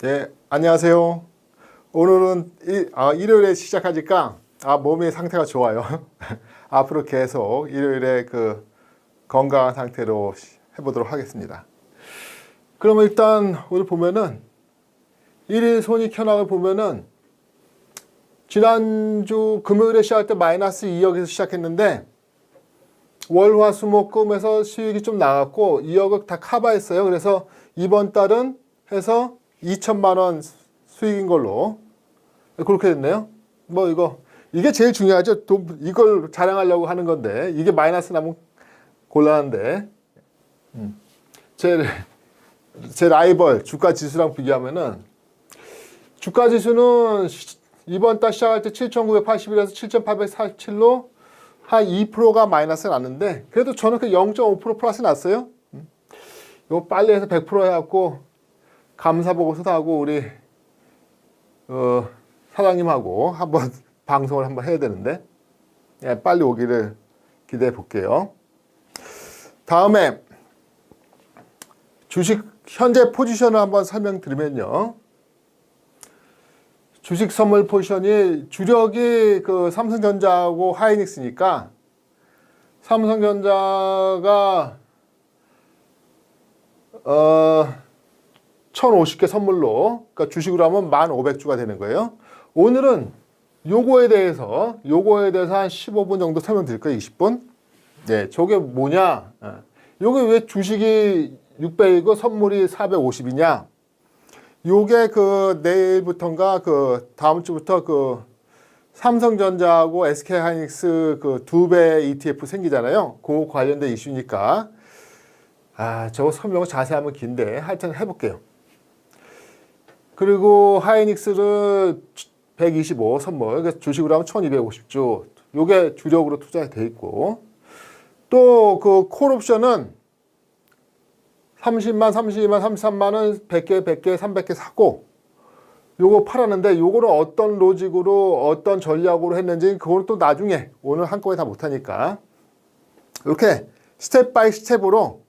네, 안녕하세요. 오늘은 일요일에 시작하니까 몸의 상태가 좋아요. 앞으로 계속 일요일에 건강한 상태로 해보도록 하겠습니다. 그러면 일단 오늘 보면은 일일 손익 현황을 보면은 지난주 금요일에 시작할 때 마이너스 2억에서 시작했는데 월화수목금에서 수익이 좀 나갔고 2억을 다 커버했어요. 그래서 이번 달은 해서 2천만 원 수익인 걸로 그렇게 됐네요. 뭐 이게 제일 중요하죠. 이걸 자랑하려고 하는 건데 이게 마이너스 나면 곤란한데 제 라이벌 주가 지수랑 비교하면은 주가 지수는 이번 달 시작할 때 7,981에서 7,847로 한 2%가 마이너스 났는데 그래도 저는 0.5% 플러스 났어요. 이거 빨리 해서 100% 해갖고 감사보고서도 하고 우리 사장님하고 한번 방송을 한번 해야 되는데 빨리 오기를 기대해 볼게요. 다음에 주식 현재 포지션을 한번 설명드리면요. 주식 선물 포지션이 주력이 삼성전자하고 하이닉스니까 삼성전자가 1,050개 선물로, 그러니까 주식으로 하면 1,500주가 되는 거예요. 오늘은 요거에 대해서 한 15분 정도 설명드릴 거예요. 20분. 네, 저게 뭐냐? 요게 왜 주식이 600이고 선물이 450이냐? 요게 내일부터인가 다음 주부터 삼성전자하고 SK하이닉스 두 배 ETF 생기잖아요. 그 관련된 이슈니까. 저거 설명을 자세하면 긴데 하여튼 해볼게요. 그리고 하이닉스를 125 선물, 그래서 주식으로 하면 1250주. 요게 주력으로 투자돼 있고. 또 콜옵션은 30만, 32만, 33만은 100개, 100개, 300개 사고 요거 팔았는데 요거는 어떤 로직으로 어떤 전략으로 했는지 그거는 또 나중에 오늘 한꺼번에 다 못하니까 이렇게 스텝 바이 스텝으로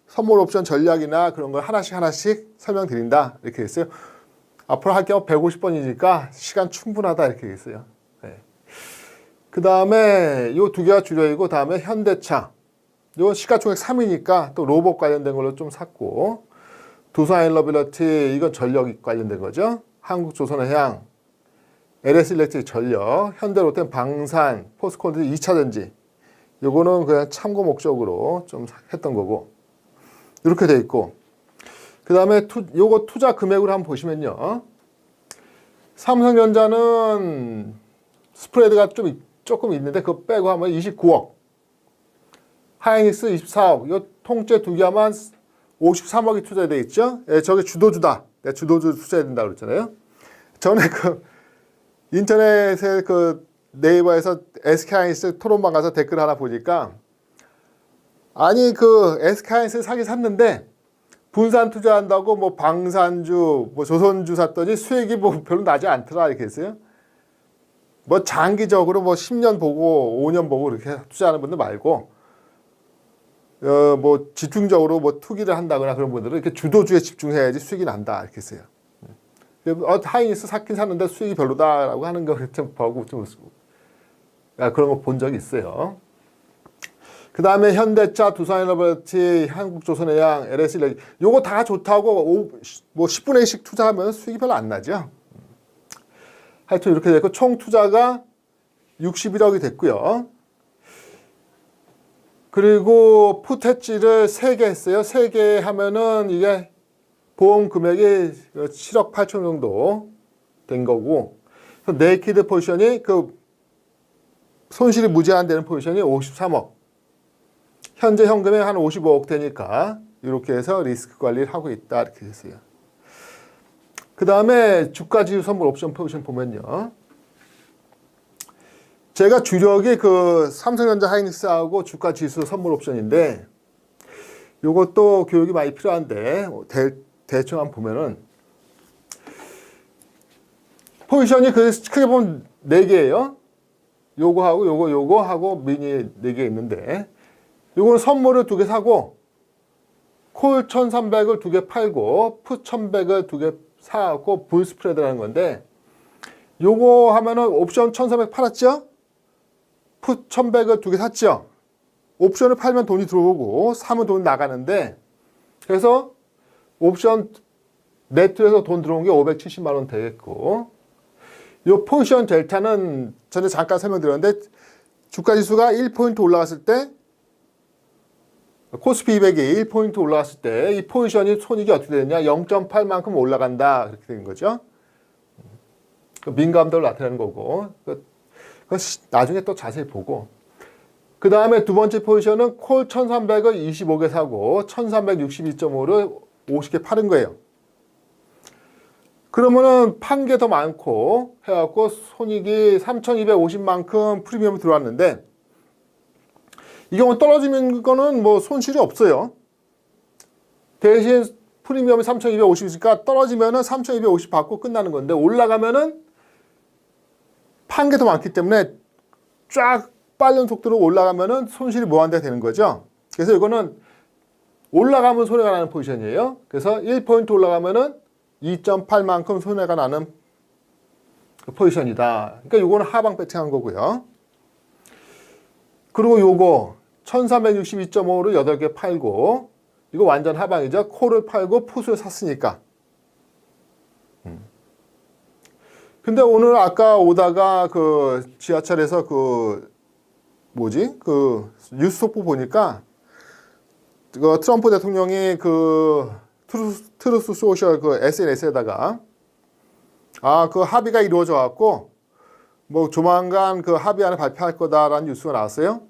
선물 옵션 전략이나 그런 걸 하나씩 설명드린다 이렇게 했어요. 앞으로 할 경우 150번이니까 시간 충분하다 이렇게 했어요. 네. 그 다음에 요 두 개가 주력이고 다음에 현대차 요 시가총액 3위니까 또 로봇 관련된 걸로 좀 샀고 두산일러빌리티 이건 전력 관련된 거죠. 한국조선해양, LS일렉트릭 전력, 현대로템 방산, 포스코드 2차전지 요거는 그냥 참고 목적으로 좀 했던 거고 이렇게 돼 있고 그 다음에 요거 투자 금액으로 한번 보시면요. 삼성전자는 스프레드가 조금 있는데 그거 빼고 하면 29억 하이닉스 24억 요 통째 두 개 하면 53억이 투자되어 있죠. 저게 주도주다. 내가 주도주 투자해야 된다고 그랬잖아요. 전에 인터넷에 네이버에서 SK하이닉스 토론방 가서 댓글 하나 보니까 아니 SK하이닉스 사긴 샀는데 분산 투자한다고 뭐 방산주, 뭐 조선주 샀더니 수익이 뭐 별로 나지 않더라 이렇게 했어요. 뭐 장기적으로 뭐 10년 보고 5년 보고 이렇게 투자하는 분들 말고 뭐 집중적으로 뭐 투기를 한다거나 그런 분들은 이렇게 주도주에 집중해야지 수익이 난다 이렇게 했어요. 하이닉스 샀긴 샀는데 수익이 별로다라고 하는 거 좀 보고 좀 그런 거 본 적이 있어요. 그 다음에 현대차, 두산일러빌리티, 한국조선해양, LS일렉 요거 다 좋다고 뭐 10분의 1씩 투자하면 수익이 별로 안 나죠. 하여튼 이렇게 됐고 총 투자가 61억이 됐고요. 그리고 풋해지를 3개 했어요. 3개 하면은 이게 보험 금액이 7억 8천 정도 된 거고 네이키드 포지션이 손실이 무제한되는 포지션이 53억 현재 현금이 한 55억 되니까 이렇게 해서 리스크 관리를 하고 있다 이렇게 됐어요. 그 다음에 주가지수 선물 옵션 포지션 보면요. 제가 주력이 삼성전자 하이닉스하고 주가지수 선물 옵션인데 요것도 교육이 많이 필요한데 대충 한번 보면은 포지션이 크게 보면 4개예요. 요거 하고 미니 4개 있는데 요거는 선물을 2개 사고 콜 1300을 2개 팔고 풋 1100을 2개 사갖고 불 스프레드라는 건데, 요거 하면은 옵션 1400 팔았죠? 풋 1100을 두 개 샀죠? 옵션을 팔면 돈이 들어오고 사면 돈이 나가는데, 그래서 옵션 네트에서 돈 들어온 게 570만 원 되겠고, 요 포지션 델타는 전에 잠깐 설명드렸는데, 주가 지수가 1포인트 올라갔을 때, 코스피 200이 1포인트 올라갔을 때 이 포지션이 손익이 어떻게 되느냐? 0.8만큼 올라간다. 그렇게 되는 거죠. 민감도를 나타내는 거고, 나중에 또 자세히 보고. 그 다음에 두 번째 포지션은 콜 1300을 25개 사고 1362.5를 50개 파는 거예요. 그러면은 판 게 더 많고 해갖고 손익이 3250만큼 프리미엄이 들어왔는데, 이 경우 떨어지는 거는 뭐 손실이 없어요. 대신 프리미엄이 3250이니까 떨어지면은 3250 받고 끝나는 건데, 올라가면은 판 게 더 많기 때문에 쫙 빠른 속도로 올라가면은 손실이 무한대가 되는 거죠. 그래서 이거는 올라가면 손해가 나는 포지션이에요. 그래서 1포인트 올라가면은 2.8만큼 손해가 나는 포지션이다. 그러니까 요거는 하방 배팅한 거고요. 그리고 요거 1362.5를 8개 팔고, 이거 완전 하방이죠. 콜을 팔고 풋을 샀으니까. 근데 오늘 아까 오다가 그 지하철에서 그 뉴스 속보 보니까 그 트럼프 대통령이 그 트루스 소셜 그 SNS에다가 그 합의가 이루어져 갖고 뭐 조만간 그 합의안을 발표할 거다라는 뉴스가 나왔어요.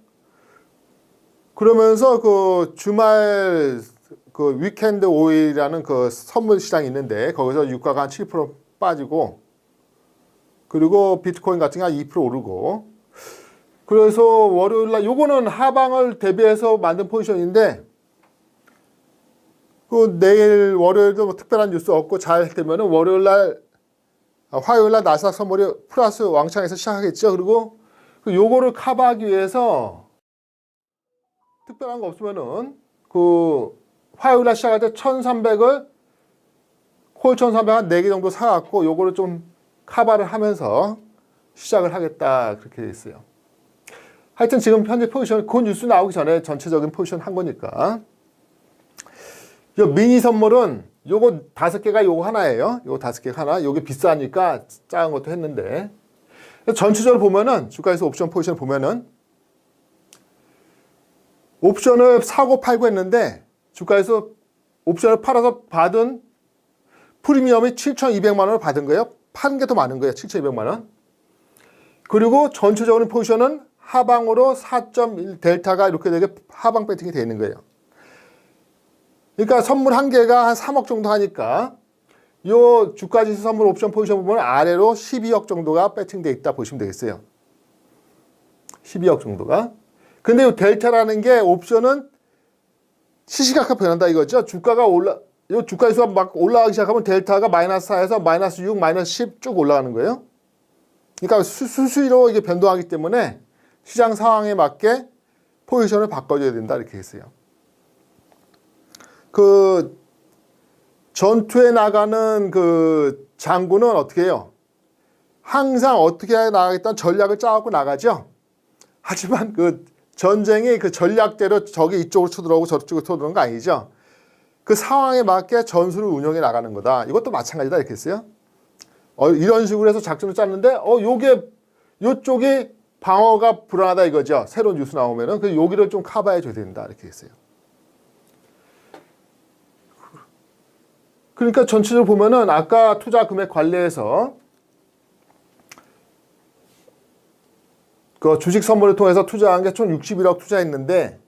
그러면서 그 주말 그 위켄드 오일이라는 그 선물 시장이 있는데, 거기서 유가가 한 7% 빠지고, 그리고 비트코인 같은 게 한 2% 오르고, 그래서 월요일날 요거는 하방을 대비해서 만든 포지션인데, 그 내일 월요일도 뭐 특별한 뉴스 없고 잘 되면은 화요일날 나스닥 선물이 플러스 왕창에서 시작하겠죠. 그리고 요거를 커버하기 위해서 특별한 거 없으면은 그 화요일날 시작할 때 1300을 콜 1300 한 4개 정도 사갖고 요거를 좀 커버를 하면서 시작을 하겠다, 그렇게 돼 있어요. 하여튼 지금 현재 포지션, 그 뉴스 나오기 전에 전체적인 포지션 한 거니까. 요 미니 선물은 요거 5개가 요거 하나예요. 요거 5개가 하나. 요게 비싸니까 작은 것도 했는데, 전체적으로 보면은 주가에서 옵션 포지션 보면은 옵션을 사고 팔고 했는데, 주가에서 옵션을 팔아서 받은 프리미엄이 7,200만 원을 받은 거예요. 파는 게 더 많은 거예요. 7,200만 원. 그리고 전체적으로 포지션은 하방으로 4.1 델타가 이렇게 되게 하방 배팅이 되어 있는 거예요. 그러니까 선물 한 개가 한 3억 정도 하니까 요 주가지수 선물 옵션 포지션 보면 아래로 12억 정도가 배팅되어 있다 보시면 되겠어요. 12억 정도가. 근데 이 델타라는 게 옵션은 시시각각 변한다 이거죠. 주가가 요 주가지수가 막 올라가기 시작하면 델타가 마이너스 4에서 마이너스 6, 마이너스 10 쭉 올라가는 거예요. 그러니까 수수위로 이게 변동하기 때문에 시장 상황에 맞게 포지션을 바꿔줘야 된다, 이렇게 했어요. 그 전투에 나가는 그 장군은 어떻게 해요? 항상 어떻게 나가겠다는 전략을 짜갖고 나가죠. 하지만 그 전쟁이 그 전략대로 적이 이쪽으로 쳐들어오고 저쪽으로 쳐들어오는 거 아니죠. 그 상황에 맞게 전술을 운영해 나가는 거다. 이것도 마찬가지다, 이렇게 했어요. 이런 식으로 해서 작전을 짰는데, 요쪽이 방어가 불안하다 이거죠. 새로운 뉴스 나오면은 그 여기를 좀 커버해 줘야 된다, 이렇게 했어요. 그러니까 전체적으로 보면은 아까 투자 금액 관리에서 그 주식 선물을 통해서 투자한 게 총 61억 투자했는데,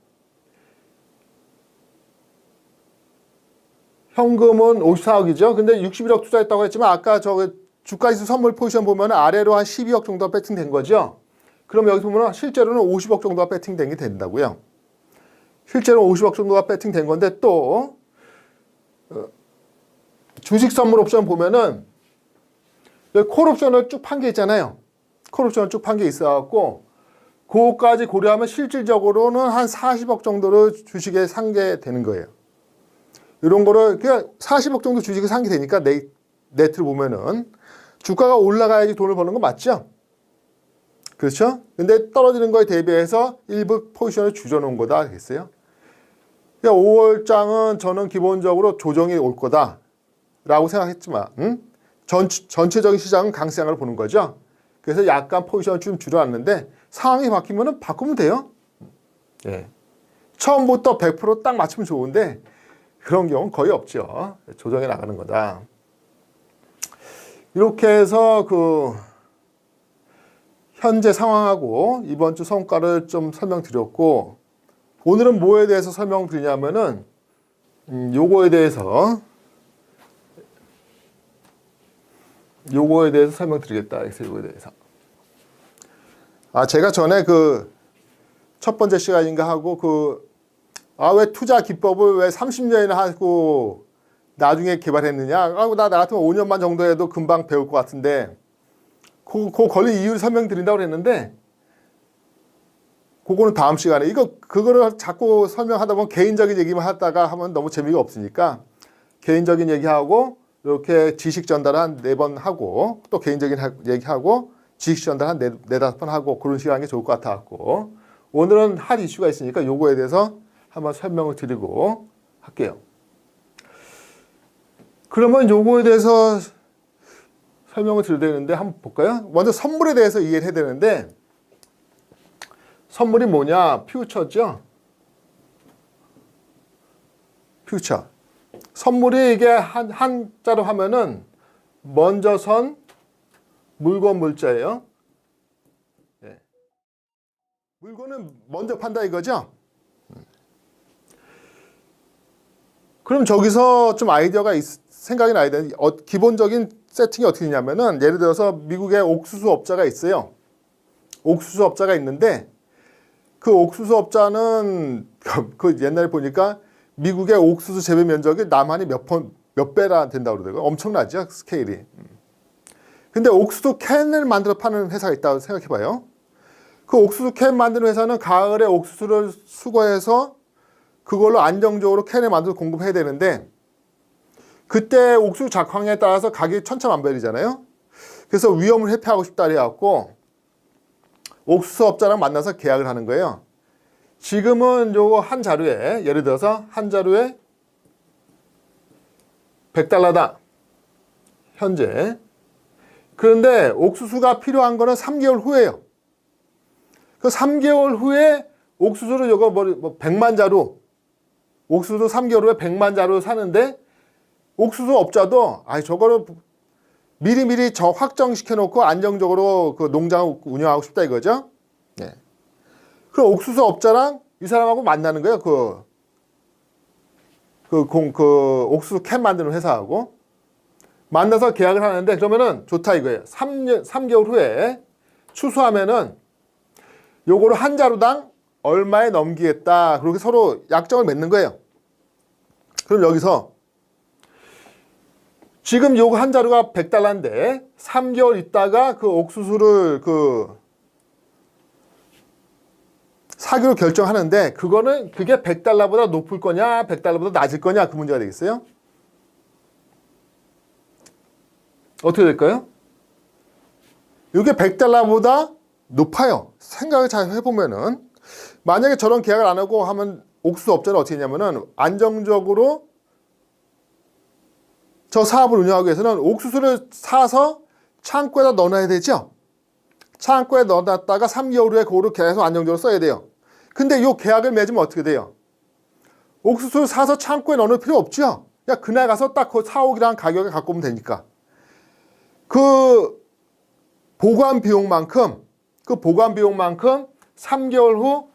현금은 54억이죠. 근데 61억 투자했다고 했지만 아까 저 주가지수 선물 포지션 보면 아래로 한 12억 정도가 배팅된 거죠. 그럼 여기 보면 실제로는 50억 정도가 배팅된 게 된다고요. 실제로 50억 정도가 배팅된 건데, 또 주식 선물 옵션 보면은 콜 옵션을 쭉 판 게 있잖아요. 콜 옵션을 쭉 판 게 있어갖고 그거까지 고려하면 실질적으로는 한 40억 정도를 주식에 산 게 되는 거예요. 이런 거를 그냥 40억 정도 주식을 산 게 되니까 네트를 보면은 주가가 올라가야지 돈을 버는 거 맞죠? 그렇죠? 근데 떨어지는 거에 대비해서 일부 포지션을 줄여놓은 거다 알겠어요? 그러니까 5월장은 저는 기본적으로 조정이 올 거다 라고 생각했지만 전체적인 시장은 강세장을 보는 거죠. 그래서 약간 포지션을 좀 줄여놨는데 상황이 바뀌면 바꾸면 돼요. 예. 처음부터 100% 딱 맞추면 좋은데 그런 경우는 거의 없죠. 조정해 나가는 거다. 이렇게 해서 그 현재 상황하고 이번 주 성과를 좀 설명드렸고, 오늘은 뭐에 대해서 설명드리냐면은 요거에 대해서 설명드리겠다. 요거에 대해서. 제가 전에 그 첫 번째 시간인가 하고 왜 투자 기법을 왜 30년이나 하고 나중에 개발했느냐? 나 같으면 5년만 정도 해도 금방 배울 것 같은데, 그 걸린 이유를 설명드린다고 그랬는데, 그거는 다음 시간에, 그거를 자꾸 설명하다 보면 개인적인 얘기만 하다가 하면 너무 재미가 없으니까, 개인적인 얘기하고, 이렇게 지식 전달 한 4번 하고, 또 개인적인 얘기하고, 지식 전달 한 4-5번 하고, 그런 시간이 좋을 것 같아갖고, 오늘은 할 이슈가 있으니까 요거에 대해서 한번 설명을 드리고 할게요. 그러면 요거에 대해서 설명을 드려야 되는데 한번 볼까요? 먼저 선물에 대해서 이해를 해야 되는데, 선물이 뭐냐? 퓨처죠? 퓨처. 선물이 이게 한자로 하면은 먼저 선 물건 물자예요. 네. 물건은 먼저 판다 이거죠? 그럼 저기서 좀 아이디어가 생각이 나야 되는데, 기본적인 세팅이 어떻게 되냐면은, 예를 들어서 미국에 옥수수 업자가 있어요. 옥수수 업자가 있는데, 그 옥수수 업자는 그 옛날에 보니까 미국의 옥수수 재배 면적이 남한이 몇 배나 된다고 그러더라고요. 엄청나죠, 스케일이. 근데 옥수수 캔을 만들어 파는 회사가 있다고 생각해 봐요. 그 옥수수 캔 만드는 회사는 가을에 옥수수를 수거해서 그걸로 안정적으로 캔을 만들어 공급해야 되는데, 그때 옥수수 작황에 따라서 가격이 천차만별이잖아요. 그래서 위험을 회피하고 싶다 그래갖고 옥수수 업자랑 만나서 계약을 하는 거예요. 지금은 요거 한 자루에, 예를 들어서 한 자루에 $100다. 현재. 그런데 옥수수가 필요한 거는 3개월 후예요. 그 3개월 후에 옥수수를 요거 100만 자루, 옥수수 3개월 후에 100만 자루 사는데, 옥수수 업자도 저거를 미리미리 확정시켜 놓고 안정적으로 그 농장을 운영하고 싶다 이거죠. 네. 그럼 옥수수 업자랑 이 사람하고 만나는 거예요. 옥수수 캔 만드는 회사하고 만나서 계약을 하는데, 그러면은 좋다 이거예요. 3개월 후에 추수하면은 요거를 한 자루당 얼마에 넘기겠다. 그렇게 서로 약정을 맺는 거예요. 그럼 여기서 지금 요거 한 자루가 $100인데 3개월 있다가 그 옥수수를 사기로 결정하는데, 그게 $100보다 높을 거냐, $100보다 낮을 거냐, 그 문제가 되겠어요? 어떻게 될까요? 이게 $100보다 높아요. 생각을 잘 해보면은, 만약에 저런 계약을 안 하고 하면 옥수수 업자는 어떻게 했냐면은, 안정적으로 저 사업을 운영하기 위해서는 옥수수를 사서 창고에다 넣어놔야 되죠. 창고에 넣어놨다가 3개월 후에 그거를 계속 안정적으로 써야 돼요. 근데 이 계약을 맺으면 어떻게 돼요? 옥수수를 사서 창고에 넣어놓을 필요 없죠. 그냥 그날 가서 딱 그 사오기랑 가격에 갖고 오면 되니까. 그 보관 비용만큼 3개월 후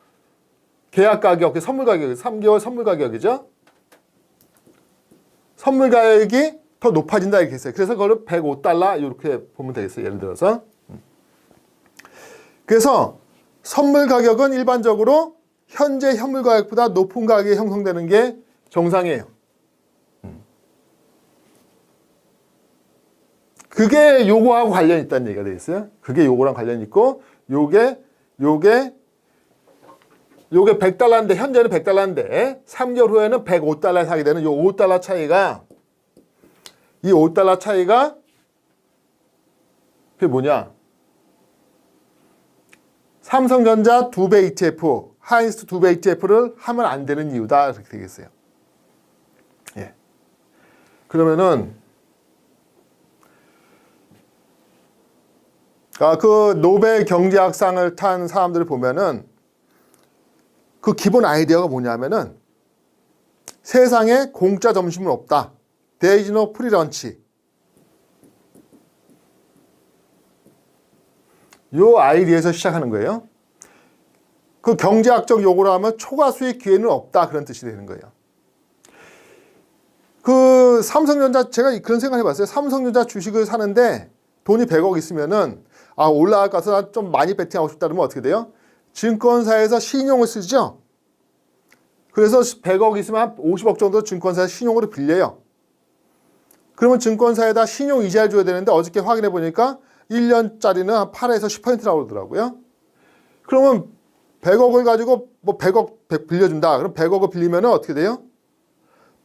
계약 가격, 선물 가격이 3개월 선물 가격이죠. 선물 가격이 더 높아진다 이렇게 했어요. 그래서 그걸 $105 이렇게 보면 되겠어요. 예를 들어서. 그래서 선물 가격은 일반적으로 현재 현물 가격보다 높은 가격이 형성되는 게 정상이에요. 그게 요거하고 관련이 있다는 얘기가 되겠어요. 그게 요거랑 관련이 있고, 요게 $100인데, 현재는 $100인데 3개월 후에는 $105에 사게 되는 요 $5 차이가 이 $5 차이가 그게 뭐냐? 삼성전자 2배 ETF, 하이닉스 2배 ETF를 하면 안 되는 이유다. 이렇게 되겠어요. 예. 그러면은 그 노벨 경제학상을 탄 사람들을 보면은 그 기본 아이디어가 뭐냐면은 세상에 공짜 점심은 없다. There is no free lunch. 요 아이디어에서 시작하는 거예요. 그 경제학적 용어로 하면 초과 수익 기회는 없다. 그런 뜻이 되는 거예요. 그 삼성전자 제가 그런 생각 해봤어요. 삼성전자 주식을 사는데 돈이 100억 있으면은 올라갈 것 같아서 좀 많이 베팅하고 싶다 그러면 어떻게 돼요? 증권사에서 신용을 쓰죠. 그래서 100억 있으면 한 50억 정도 증권사에서 신용으로 빌려요. 그러면 증권사에다 신용 이자를 줘야 되는데 어저께 확인해 보니까 1년짜리는 한 8에서 10%라고 그러더라고요. 그러면 100억을 가지고 뭐 100억 빌려준다. 그럼 100억을 빌리면 어떻게 돼요?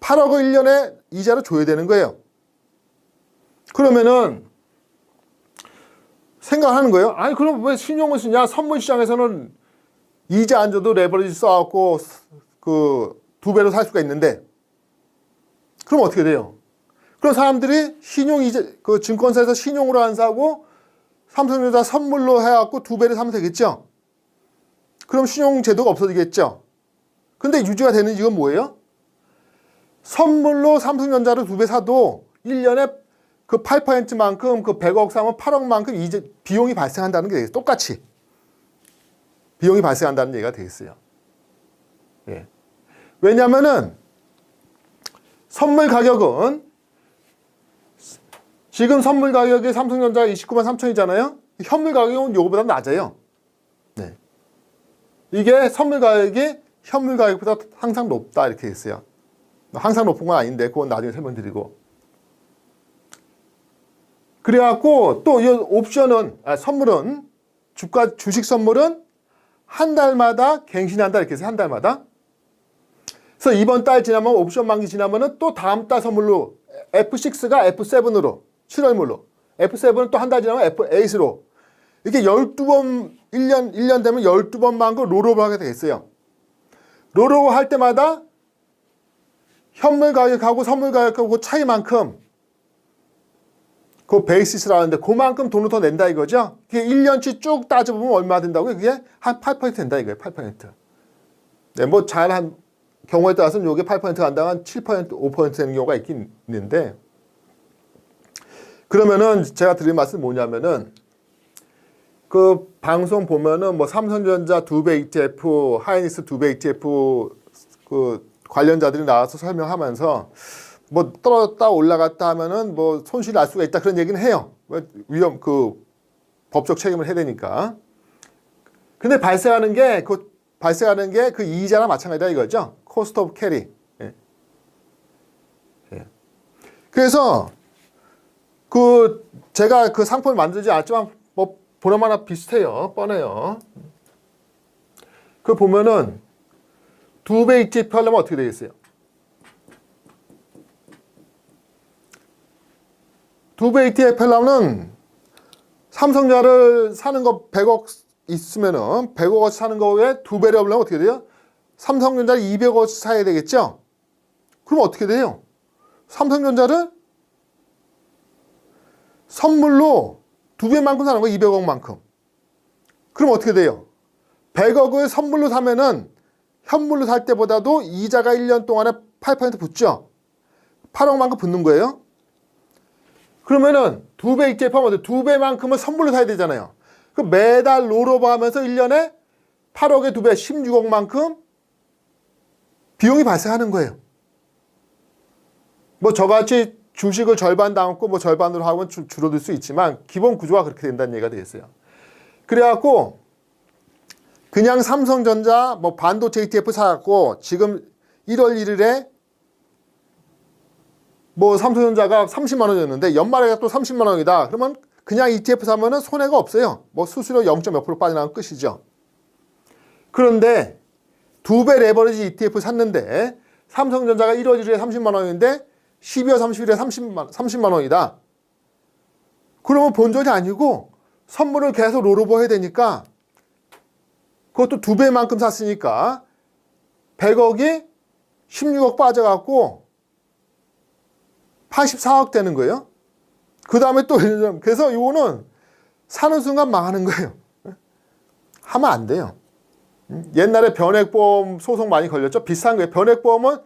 8억을 1년에 이자를 줘야 되는 거예요. 그러면은 생각하는 거예요. 아니 그럼 왜 신용을 쓰냐? 선물 시장에서는 이자 안 줘도 레버리지 써갖고 그 2배로 살 수가 있는데 그럼 어떻게 돼요? 그럼 사람들이 신용 이자 그 증권사에서 신용으로 안 사고 삼성전자 선물로 해갖고 2배를 사면 되겠죠? 그럼 신용 제도가 없어지겠죠? 근데 유지가 되는 이유는 뭐예요? 선물로 삼성전자를 2배 사도 1년에 그 8%만큼 그 100억 사면 8억만큼 이제 비용이 발생한다는 게 되겠어요. 똑같이. 비용이 발생한다는 얘기가 되겠어요. 예. 왜냐면은 선물 가격은 지금 선물 가격이 삼성전자 29만 3천이잖아요. 현물 가격은 요거보다 낮아요. 네. 이게 선물 가격이 현물 가격보다 항상 높다 이렇게 했어요. 항상 높은 건 아닌데 그건 나중에 설명드리고. 그래갖고 또 이 옵션은 선물은 주식 선물은 한 달마다 갱신한다 이렇게 해서 한 달마다. 그래서 이번 달 지나면 옵션 만기 지나면은 또 다음 달 선물로 F6가 F7으로 7월물로 F7은 또 한 달 지나면 F8으로 이렇게 12번 1년 되면 12번만 그 롤오버 하게 되겠어요. 롤오버 할 때마다 현물 가격하고 선물 가격하고 차이만큼 그 베이시스라는데 그만큼 돈을 더 낸다 이거죠. 그게 1년치 쭉 따져보면 얼마 된다고요? 그게 한 8% 된다 이거예요. 8%. 네, 뭐 잘한 경우에 따라서는 이게 8% 간다면 한 7%, 5% 되는 경우가 있긴 있는데 그러면은 제가 드린 말씀은 뭐냐면은 그 방송 보면은 뭐 삼성전자 2배 ETF, 하이닉스 2배 ETF 그 관련자들이 나와서 설명하면서 뭐 떨어졌다 올라갔다 하면은 뭐 손실이 날 수가 있다 그런 얘기는 해요. 그 법적 책임을 해야 되니까. 근데 발생하는 게 그 이자랑 마찬가지다 이거죠. 코스트 오브 캐리. 예. 예. 그래서 그 제가 그 상품을 만들지 않았지만 뭐 보나마나 비슷해요. 뻔해요. 그 보면은 2배 ETF 하려면 어떻게 되겠어요? 2배 ETF 하려면 삼성전자를 사는 거 100억 있으면은 100억어치 사는 거에 2배를 하려면 어떻게 돼요? 삼성전자를 200억어치 사야 되겠죠? 그럼 어떻게 돼요? 삼성전자를 선물로 2배만큼 사는 거 200억만큼. 그럼 어떻게 돼요? 100억을 선물로 사면은 현물로 살 때보다도 이자가 1년 동안에 8% 붙죠? 8억만큼 붙는 거예요? 그러면은 2배 ETF 하면 2배만큼은 선물로 사야 되잖아요. 그 매달 롤오버 하면서 1년에 8억에 2배, 16억만큼 비용이 발생하는 거예요. 뭐 저같이 주식을 절반 담고 뭐 절반으로 하면 줄어들 수 있지만 기본 구조가 그렇게 된다는 얘기가 되겠어요. 그래갖고 그냥 삼성전자 뭐 반도체 ETF 사갖고 지금 1월 1일에 뭐 삼성전자가 30만 원이었는데 연말에 또 30만 원이다. 그러면 그냥 ETF 사면은 손해가 없어요. 뭐 수수료 0.몇% 빠져나가면 끝이죠. 그런데 2배 레버리지 ETF 샀는데 삼성전자가 1월 1일에 30만 원인데 12월 30일에 30만 원이다. 그러면 본전이 아니고 선물을 계속 롤오버 해야 되니까 그것도 2배만큼 샀으니까 100억이 16억 빠져갖고 84억 되는 거예요. 그 다음에 또 그래서 이거는 사는 순간 망하는 거예요. 하면 안 돼요. 옛날에 변액보험 소송 많이 걸렸죠. 비싼 거예요. 변액보험을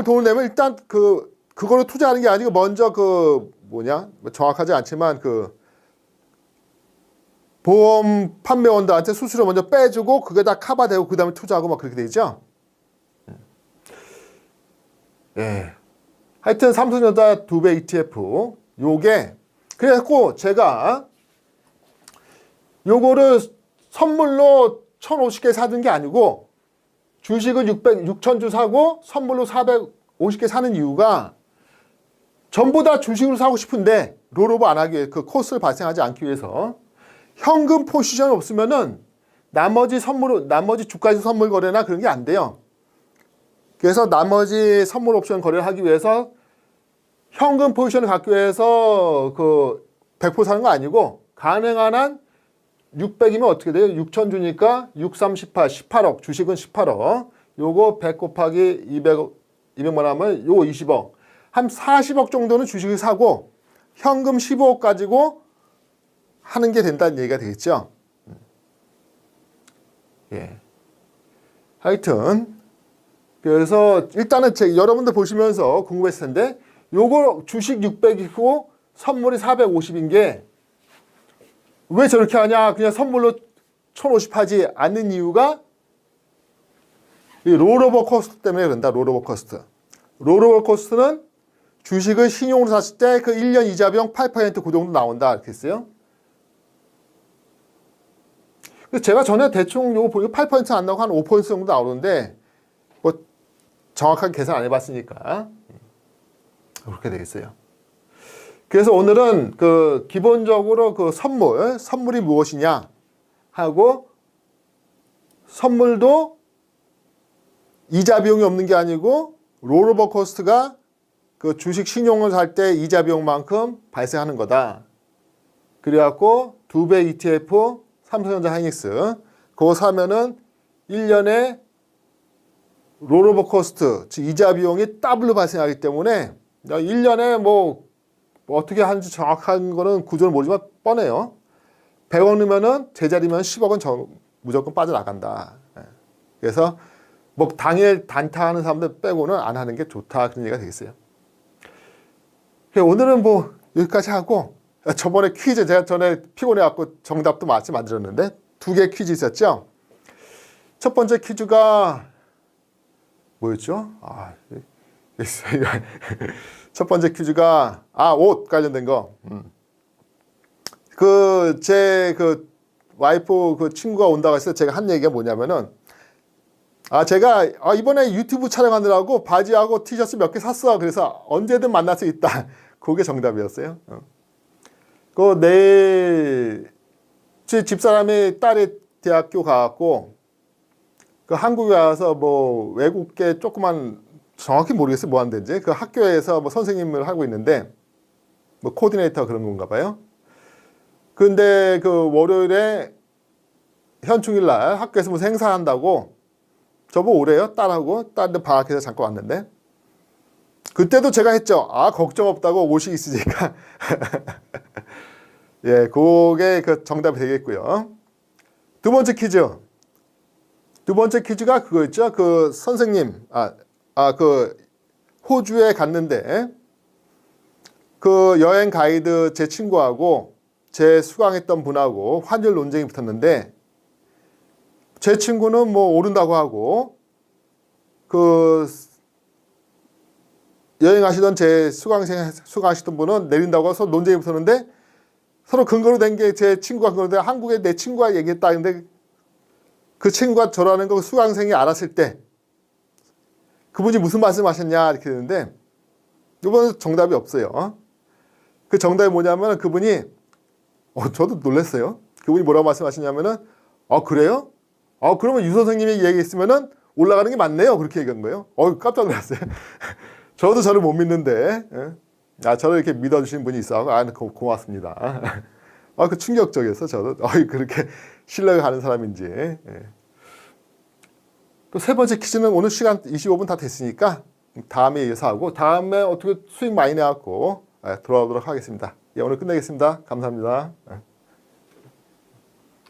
돈을 내면 일단 그거로 투자하는 게 아니고 먼저 정확하지 않지만 보험 판매원들한테 수수료 먼저 빼주고 그게 다 커버되고 그 다음에 투자하고 막 그렇게 되죠. 예. 하여튼 삼성전자 2배 ETF 요게 그래갖고 제가 요거를 선물로 1050개 사둔 게 아니고 주식을 6,000주 사고 선물로 450개 사는 이유가 전부 다 주식으로 사고 싶은데 롤오버 안 하기 위해 그 코스를 발생하지 않기 위해서 현금 포지션 없으면은 나머지 주가지 선물 거래나 그런 게 안 돼요. 그래서 나머지 선물 옵션 거래를 하기 위해서 현금 포지션을 갖기 위해서 100% 사는 거 아니고 가능한 한 600이면 어떻게 돼요? 6천 주니까 6, 3, 18, 18억. 주식은 18억. 요거 100 곱하기 200만 하면 요거 20억. 한 40억 정도는 주식을 사고 현금 15억 가지고 하는 게 된다는 얘기가 되겠죠. 예. 하여튼 그래서 일단은 여러분들 보시면서 궁금했을 텐데 요거 주식 600이고 선물이 450인 게 왜 저렇게 하냐? 그냥 선물로 1050 하지 않는 이유가 이 롤오버 코스트 때문에 그런다. 롤오버 코스트. 롤오버 코스트는 주식을 신용으로 샀을 때 그 1년 이자 비용 8% 그 정도 나온다. 이렇게 했어요. 제가 전에 대충 요거 보니까 8% 안 나오고 한 5% 정도 나오는데 뭐 정확하게 계산 안 해봤으니까 그렇게 되겠어요. 그래서 오늘은 기본적으로 선물이 무엇이냐 하고 선물도 이자 비용이 없는 게 아니고 롤오버 코스트가 주식 신용을 살 때 이자 비용만큼 발생하는 거다. 그래갖고 2배 ETF 삼성전자 하이닉스 그거 사면은 1년에 롤오버 코스트 즉 이자 비용이 더블로 발생하기 때문에 1년에 뭐 어떻게 하는지 정확한 거는 구조를 모르지만 뻔해요. 100억 넣으면은 제자리면 10억은 무조건 빠져나간다. 그래서 뭐 당일 단타하는 사람들 빼고는 안 하는 게 좋다 그런 얘기가 되겠어요. 오늘은 뭐 여기까지 하고 저번에 퀴즈 제가 전에 피곤해갖고 정답도 마치 만들었는데 2개 퀴즈 있었죠. 첫 번째 퀴즈가 뭐였죠? 첫 번째 퀴즈가 옷 관련된 거. 제 와이프 친구가 온다고 했을 때 제가 한 얘기가 뭐냐면은 제가 이번에 유튜브 촬영하느라고 바지하고 티셔츠 몇 개 샀어. 그래서 언제든 만날 수 있다. 그게 정답이었어요. 제 집사람이 딸이 대학교 가갖고 한국에 와서 뭐 외국계 조그만 정확히 모르겠어요. 뭐 하는지. 학교에서 뭐 선생님을 하고 있는데 뭐 코디네이터 그런 건가 봐요. 근데 월요일에 현충일 날 학교에서 무슨 행사한다고 저보고 오래요. 딸한테 방학해서 잠깐 왔는데 그때도 제가 했죠. 걱정 없다고 옷이 있으니까. 예, 그게 정답이 되겠고요. 두 번째 퀴즈가 그거 있죠. 선생님, 호주에 갔는데 여행 가이드 제 친구하고 제 수강했던 분하고 환율 논쟁이 붙었는데 제 친구는 뭐 오른다고 하고 여행하시던 제 수강하시던 분은 내린다고 해서 논쟁이 붙었는데 서로 근거로 된 게 제 친구가 그런데 한국에 내 친구가 얘기했다. 근데 그 친구가 저라는 거 수강생이 알았을 때 그분이 무슨 말씀하셨냐 이렇게 되는데 이번엔 정답이 없어요. 그 정답이 뭐냐면 그분이 저도 놀랐어요. 그분이 뭐라고 말씀하시냐면은 그래요? 그러면 유 선생님이 얘기했으면은 올라가는 게 맞네요. 그렇게 얘기한 거예요. 깜짝 놀랐어요. 저도 저를 못 믿는데, 저를 이렇게 믿어주시는 분이 있어서, 고맙습니다. 그 충격적이었어, 저도. 그렇게 신뢰가 가는 사람인지. 또 세 번째 퀴즈는 오늘 시간 25분 다 됐으니까, 다음에 이어서 하고, 다음에 어떻게 수익 많이 내갖고, 돌아오도록 하겠습니다. 오늘 끝내겠습니다. 감사합니다.